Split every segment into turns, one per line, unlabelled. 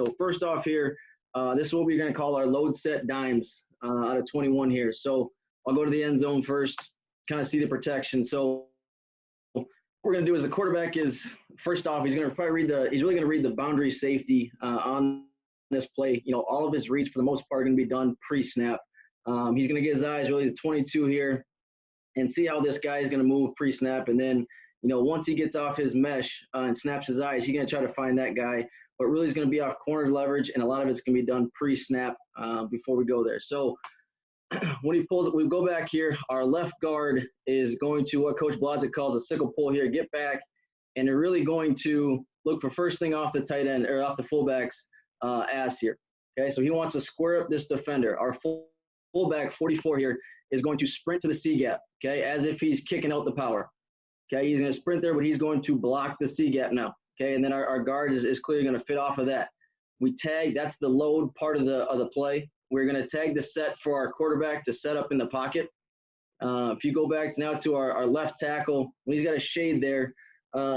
So first off here, this is what we're going to call our load set dimes out of 21 here. So I'll go to the end zone first, kind of see the protection. So what we're going to do is the quarterback is, first off, he's going to probably he's really going to read the boundary safety on this play. All of his reads for the most part are going to be done pre-snap. He's going to get his eyes really the 22 here and see how this guy is going to move pre-snap. And then, once he gets off his mesh and snaps his eyes, he's going to try to find that guy. But really is going to be off corner leverage, and a lot of it's going to be done pre-snap before we go there. So when he pulls it, we go back here. Our left guard is going to what Coach Blazek calls a sickle pull here, get back, and they're really going to look for first thing off the tight end or off the fullback's ass here. Okay, so he wants to square up this defender. Our fullback, 44 here, is going to sprint to the C gap, okay, as if he's kicking out the power. Okay, he's going to sprint there, but he's going to block the C gap now. Okay, and then our guard is clearly going to fit off of that. We tag, that's the load part of the play. We're going to tag the set for our quarterback to set up in the pocket. If you go back now to our left tackle, when he's got a shade there,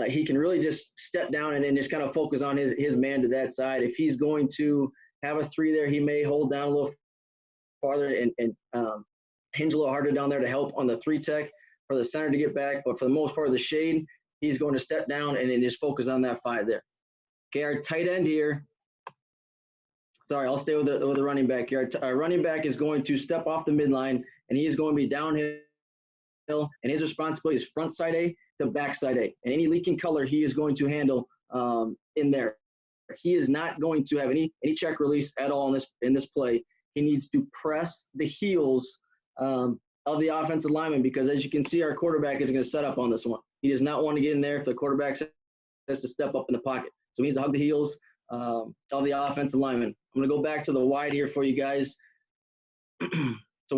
he can really just step down and then just kind of focus on his man to that side. If he's going to have a 3 there, he may hold down a little farther and hinge a little harder down there to help on the 3 tech for the center to get back. But for the most part of the shade, he's going to step down and then just focus on that 5 there. Okay, our tight end here. Sorry, I'll stay with the running back here. Our running back is going to step off the midline, and he is going to be downhill, and his responsibility is front side A to back side A. And any leaking color he is going to handle in there. He is not going to have any check release at all in this play. He needs to press the heels of the offensive lineman because, as you can see, our quarterback is going to set up on this one. He does not want to get in there if the quarterback has to step up in the pocket. So he needs to hug the heels of the offensive lineman. I'm going to go back to the wide here for you guys. So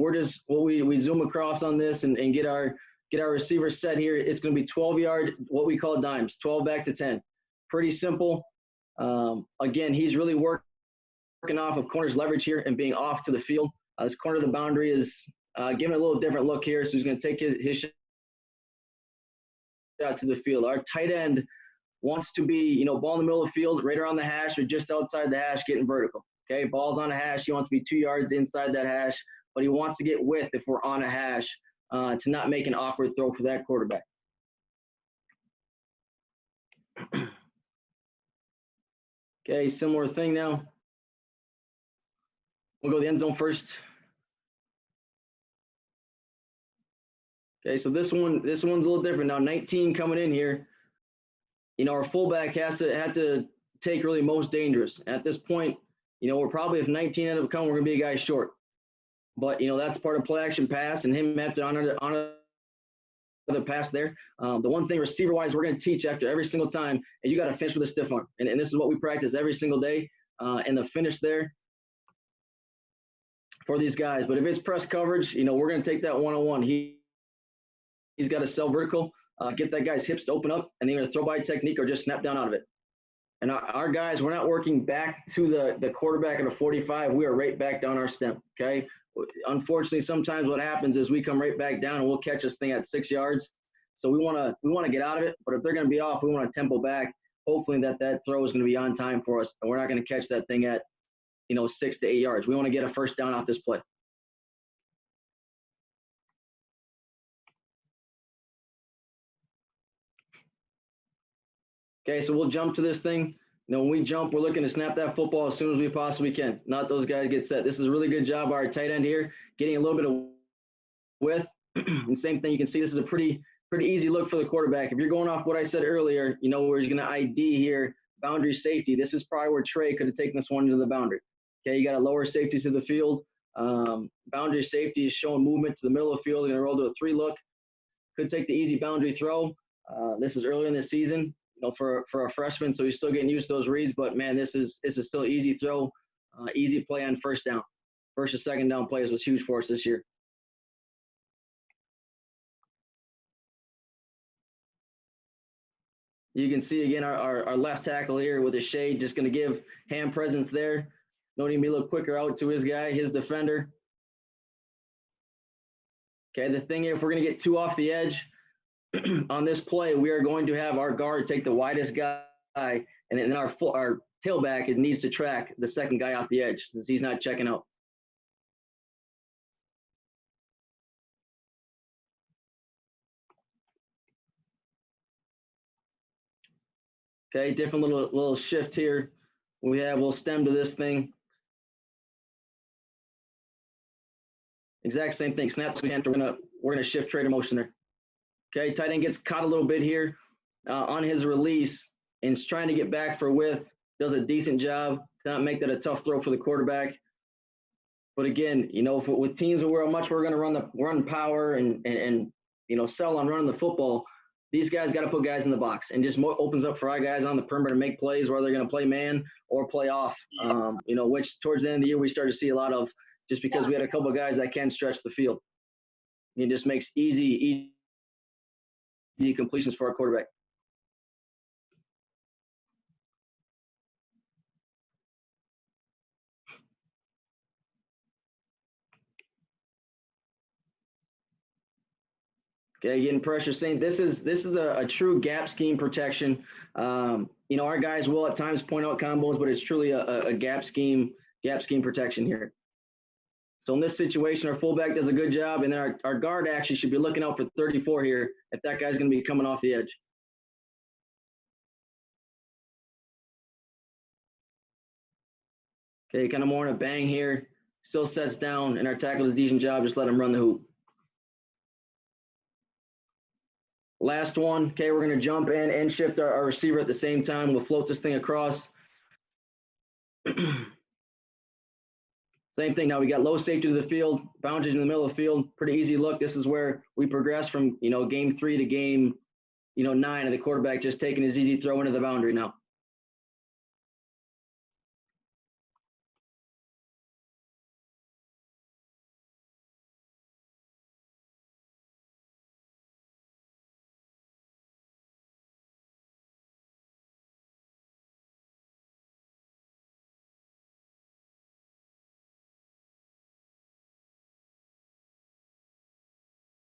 we zoom across on this and get our receiver set here. It's going to be 12-yard, what we call dimes, 12 back to 10. Pretty simple. Again, he's really working off of corner's leverage here and being off to the field. This corner of the boundary is giving it a little different look here. So he's going to take his shot to the field. Our tight end wants to be, ball in the middle of the field, right around the hash or just outside the hash, getting vertical. Okay, ball's on a hash. He wants to be 2 yards inside that hash, but he wants to get width if we're on a hash to not make an awkward throw for that quarterback. Okay, similar thing now. We'll go to the end zone first. Okay, so this one's a little different. Now 19 coming in here. Our fullback had to take really most dangerous. At this point, we're probably, if 19 ended up coming, we're going to be a guy short. But, that's part of play action pass and him have to honor the pass there. The one thing receiver-wise we're going to teach after every single time is you got to finish with a stiff arm. And this is what we practice every single day. And the finish there for these guys. But if it's press coverage, we're going to take that one-on-one. He's got to sell vertical, get that guy's hips to open up, and then either throw by technique or just snap down out of it. And our guys, we're not working back to the quarterback at a 45. We are right back down our stem, okay? Unfortunately, sometimes what happens is we come right back down and we'll catch this thing at 6 yards. So we want to get out of it, but if they're going to be off, we want to tempo back. Hopefully that throw is going to be on time for us, and we're not going to catch that thing at 6 to 8 yards. We want to get a first down off this play. Okay, so we'll jump to this thing. When we jump, we're looking to snap that football as soon as we possibly can. Not those guys get set. This is a really good job by our tight end here, getting a little bit of width. And same thing, you can see this is a pretty easy look for the quarterback. If you're going off what I said earlier, where he's going to ID here, boundary safety, this is probably where Trey could have taken this one to the boundary. Okay, you got a lower safety to the field. Boundary safety is showing movement to the middle of the field. They're going to roll to a 3 look. Could take the easy boundary throw. This is early in the season. For a freshman, so he's still getting used to those reads. But man, this is still an easy throw, easy play on first down. First or second down plays was huge for us this year. You can see again our left tackle here with a shade, just going to give hand presence there. Don't even be a little quicker out to his guy, his defender. Okay, the thing here, if we're going to get 2 off the edge, on this play, we are going to have our guard take the widest guy, and then our tailback, it needs to track the second guy off the edge since he's not checking out. Okay, different little shift here. We'll stem to this thing. Exact same thing. Snap to enter. We're gonna shift trader motion there. Okay, tight end gets caught a little bit here on his release and is trying to get back for width. Does a decent job to not make that a tough throw for the quarterback. But again, with teams where we're going to run power and sell on running the football, these guys got to put guys in the box and just opens up for our guys on the perimeter to make plays, whether they're going to play man or play off. Which towards the end of the year we started to see a lot of, just because we had a couple of guys that can stretch the field. It just makes easy completions for our quarterback. Okay, getting pressure. Saying this is a true gap scheme protection. Our guys will at times point out combos, but it's truly a gap scheme protection here. So in this situation, our fullback does a good job, and then our guard actually should be looking out for 34 here if that guy's going to be coming off the edge. Okay, kind of more in a bang here. Still sets down, and our tackle does a decent job. Just let him run the hoop. Last one. Okay, we're going to jump in and shift our receiver at the same time. We'll float this thing across. Same thing. Now we got low safety to the field, boundaries in the middle of the field. Pretty easy look. This is where we progress from game 3 to game 9, and the quarterback just taking his easy throw into the boundary now.